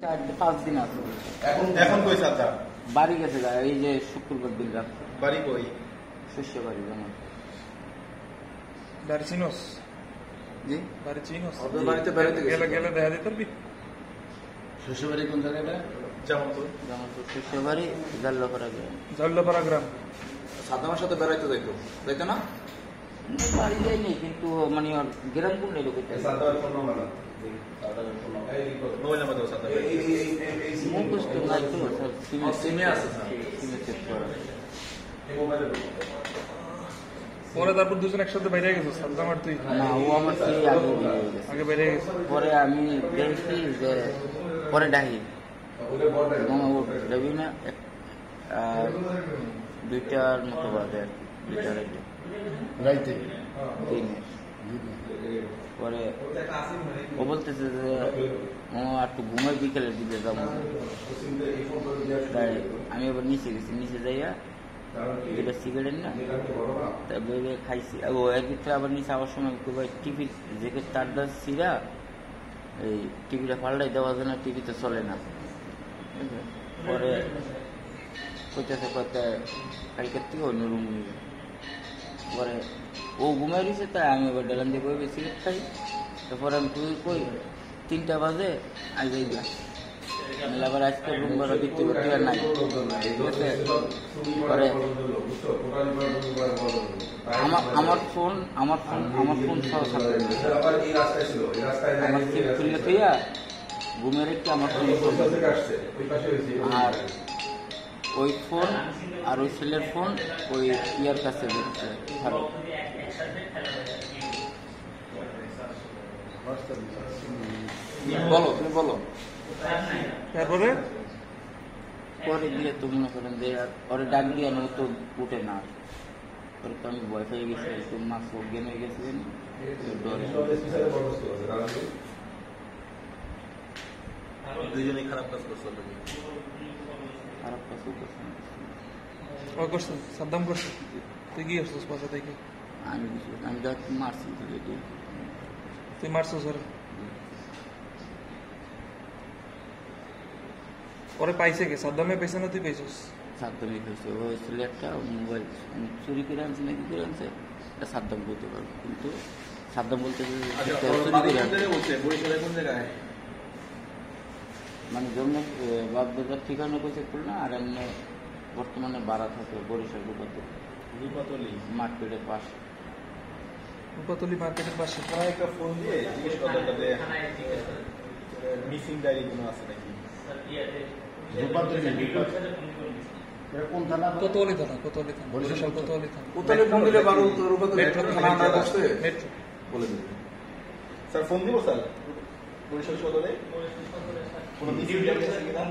5 দিন আছে। এখন কই চাচা? বাড়ি গেছে, এই যে শুক্রবার দিন রাত। বাড়ি কই? শস্য বাড়ি যেমন। বাড়ি চিনোস? জি বাড়ি চিনোস? ওদের বাড়িতে বেড়াতে গেলে গেলে দেখা দিতে পারবি? শ্বশুরবাড়ি কোন জায়গাটা? জামালপুর। জামালপুর শস্য বাড়ি, জাল্লাপাড়া গ্রাম। জল্লাপাড়া গ্রাম। সাদ্দামের সাথে বেড়াইতে যাইতো না? বাড়ি যায়নি, কিন্তু মানে ওর গ্রাম কোন এলাকায়? সাদ্দামের ফোন নাম্বার না। মোবাইল নাম্বার দাও সাদ্দামের। মুখস্থ নাই তো, সিমে আছে স্যার। সিমে চেক করা। এই মোবাইলে পরে তারপর দুজন একসাথে বাইরে গেছো সাদ্দাম আর তুই? না, ও আমার সেই আগে বেরিয়ে গেছে। আগে বাইরে গেছে। পরে আমি দেখছি যে পরে ডাকি এবং ও যাবি না, 2টার মতো বাজে আর কি, 2টা রাইতে দিনে। পরে ও বলতেছে যে ও একটু ঘুমাই, বিকেলের দিকে যাবো। তাই আমি আবার নিচে গেছি, নিচে যাইয়া যেটা সিগারেট না তারপরে খাইছি। ও এর ভিতরে আবার নিচে আবার সময় টিভি যে তারটা ছিঁড়া এই টিভিটা পাল্টাই দেওয়া যায় না, টিভিতে চলে না। পরে কইতেছে কালকের থেকে অন্য রুম নিবে। পরে ও ঘুমাই দিছে, তাই আমি এবার ডেলান দিয়ে বই সিগারেট খাই। তারপরে আমি তুই কই 3টা বাজে আজ আবার আজকে রুম ভাড়া দিতে করতে আর নাই, ঠিক আছে? পরে আমার ফোন সহ সাথে আমার সিট খুলে থইয়া ঘুমের একটু আমার ফোন, আর ওই ফোন আর ওই ছেলের ফোন ওই ইয়ার কাছে বলো, তুমি বলো। তারপরে পরে গিয়ে তো মনে করেন যে ওরে ডাক দিয়ে ও তো উঠে না। পরে তো আমি ভয় পেয়ে গেছি, একটু মাছ গেমে গেছিলেন ডরে। দুইজনেই খারাপ কাজ করছো। খারাপ কাজ করছে না। ও করছো? সাদ্দাম করছো? তুই কি করছিস বাসা থেকে? আমি যা মারছি তুই মারছিস ওরে? পরে পাইছে কে? সাদ্দামে পাইছে না তুই পাইছিস? সাদ্দামই খাইছে। ওই ছেলে একটা মোবাইল চুরি করে আনছে নাকি করে আনছে, এটা সাদ্দাম বলতে পারবো, কিন্তু সাদ্দাম বলতে মানে জন্য বাপদাদার ঠিকানা কইছে খুলনা, আর এমনি বর্তমানে ভাড়া থাকে বরিশাল রূপাতলি মার্কেটের পাশে। রূপাতলি মার্কেটের পাশে। একটা ফোন দিয়ে জিজ্ঞেস করতে যে মিসিং ডায়েরি কোনো আছে নাকি? কোতোয়ালি থানা, কোতোয়ালি থানা, বরিশাল কোতোয়ালি থানা। কোতোয়ালি ফোন দিলে বারো রূপাতলি থানা আমরা বসতে মেট্রো বলে দেব। স্যার ফোন দিব স্যার বরিশাল সদরে কোনো মিসিং ডায়েরি আছে কিনা?